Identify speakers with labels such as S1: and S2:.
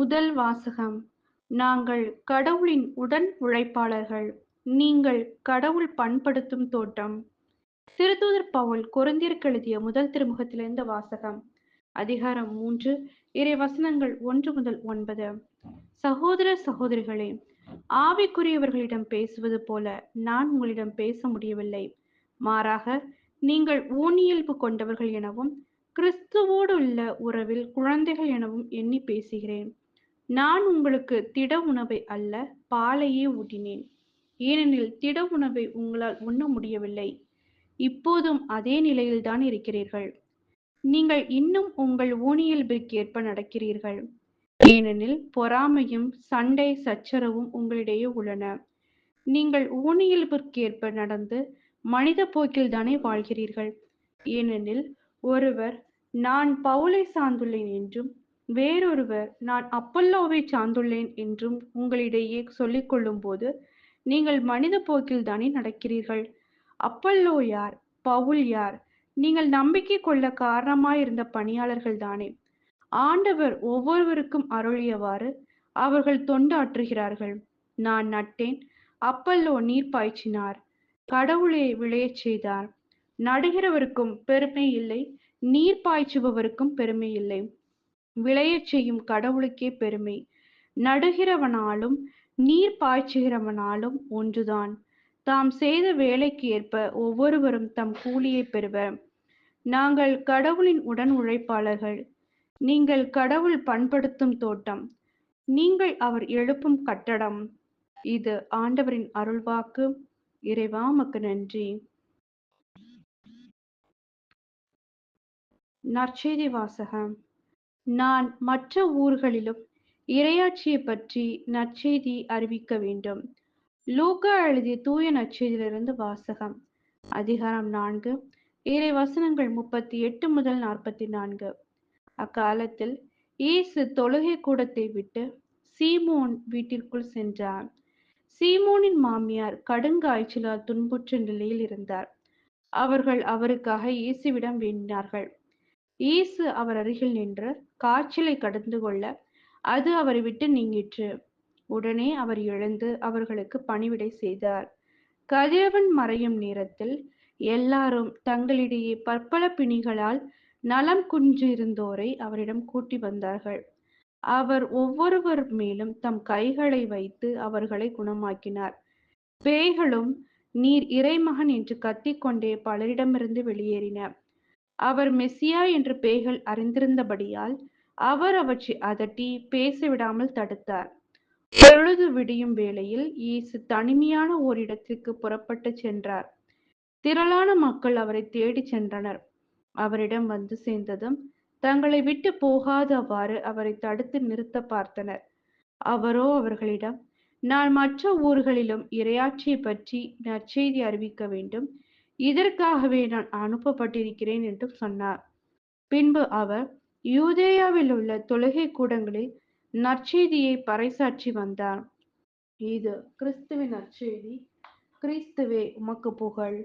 S1: முதல் வாசகம். நாங்கள் கடவுளின் உடன் உழைப்பாளர்கள். நீங்கள் கடவுள் பண்படுத்தும் தோட்டம். திருத்தூதர் பவுல் கொரிந்தியருக்கு எழுதிய முதல் திருமுகத்திலிருந்து வாசகம். அதிகாரம் 3, இறை வசனங்கள் 1 முதல் 9. சகோதர சகோதரிகளே, ஆவிக்குரியவர்களிடம் பேசுவது போல நான் உங்களிடம் பேச முடியவில்லை. மாறாக நீங்கள் ஊனியல்பு கொண்டவர்கள் எனவும் கிறிஸ்துவோடு உள்ள உறவில் குழந்தைகள் எனவும் எண்ணி பேசுகிறேன். நான் உங்களுக்கு திட உணவை அல்ல, பாலையே ஊட்டினேன். ஏனெனில் திட உணவை உங்களால் உண்ண முடியவில்லை. இப்போதும் அதே நிலையில்தான் இருக்கிறீர்கள். நீங்கள் இன்னும் உங்கள் ஊனியல்பிற்கேற்ப நடக்கிறீர்கள். ஏனெனில் பொறாமையும் சண்டை சச்சரவும் உங்களிடையே உள்ளன. நீங்கள் ஊனியல்பிற்கேற்ப நடந்து மனித போக்கில்தானே வாழ்கிறீர்கள். ஏனெனில் ஒருவர் நான் பவுலை சார்ந்துள்ளேன் என்றும் வேறொருவர் நான் அப்பல்லோவை சார்ந்துள்ளேன் என்றும் உங்களிடையே சொல்லிக் கொள்ளும் போது நீங்கள் மனித போக்கில்தானே நடக்கிறீர்கள். அப்பல்லோ யார்? பவுல் யார்? நீங்கள் நம்பிக்கை கொள்ள காரணமாயிருந்த பணியாளர்கள் தானே. ஆண்டவர் ஒவ்வொருவருக்கும் அருளியவாறு அவர்கள் தொண்டாற்றுகிறார்கள். நான் நட்டேன், அப்பல்லோ நீர் பாய்ச்சினார், கடவுளே விளையச் செய்தார். நடுகிறவருக்கும் பெருமை இல்லை, நீர் பாய்ச்சுபவருக்கும் பெருமை இல்லை. விளையச் செய்யும் கடவுளுக்கே பெருமை. நடுகிறவனாலும் நீர் பாய்ச்சுகிறவனாலும் ஒன்றுதான். தாம் செய்த வேலைக்கு ஏற்ப ஒவ்வொருவரும் தம் கூலியை பெறுவர். நாங்கள் கடவுளின் உடன் உழைப்பாளர்கள். நீங்கள் கடவுள் பண்படுத்தும் தோட்டம். நீங்கள் அவர் எழுப்பும் கட்டடம். இது ஆண்டவரின் அருள்வாக்கு. இறைவா உமக்கு நன்றி. நற்செய்தி வாசகம். நான் மற்ற ஊர்களிலும் இறையாட்சியை பற்றி நற்செய்தி அறிவிக்க வேண்டும். லூக்கா எழுதிய தூய நற்செய்தியிலிருந்து வாசகம். அதிகாரம் 4, இறை வசனங்கள் 38 முதல் 44. அக்காலத்தில் இயேசு தொழுகை கூடத்தை விட்டு சீமோன் வீட்டிற்குள் சென்றார். சீமோனின் மாமியார் கடுங்காய்ச்சலால் துன்புற்ற நிலையில் இருந்தார். அவர்கள் அவருக்காக இயேசுவிடம் வேண்டினார்கள். இயேசு அவர் அருகில் நின்று காய்ச்சலை கடந்து கொள்ள அது அவரை விட்டு நீங்கிற்று. உடனே அவர் எழுந்து அவர்களுக்கு பணிவிடை செய்தார். கதிரவன் மறையும் நேரத்தில் எல்லாரும் தங்களிடையே பற்பல பிணிகளால் நலம் குன்றிருந்தோரை அவரிடம் கூட்டி வந்தார்கள். அவர் ஒவ்வொருவர் மேலும் தம் கைகளை வைத்து அவர்களை குணமாக்கினார். பேய்களும் நீர் இறைமகன் என்று கத்திக்கொண்டே பலரிடமிருந்து வெளியேறின. அவர் மெசியா என்று பேய்கள் அறிந்திருந்தபடியால் அவர் அவற்றை அதட்டி பேசவிடாமல் தடுத்தார். பொழுது விடியும் வேளையில் இயேசு தனிமையான ஓரிடத்திற்கு புறப்பட்டு சென்றார். திரளான மக்கள் அவரை தேடிச் சென்றனர். அவரிடம் வந்து சேர்ந்ததும் தங்களை விட்டு போகாதவாறு அவரை தடுத்து நிறுத்த பார்த்தனர். அவரோ அவர்களிடம், நான் மற்ற ஊர்களிலும் இறையாட்சியை பற்றி நற்செய்தி அறிவிக்க வேண்டும், இதற்காகவே நான் அனுப்பப்பட்டிருக்கிறேன் என்று சொன்னார். பின்பு அவர் யூதேயாவில் உள்ள தொழுகை கூடங்களில் நற்செய்தியை பறைசாற்றி வந்தார். இது கிறிஸ்துவின் நற்செய்தி. கிறிஸ்துவே உமக்கு புகழ்.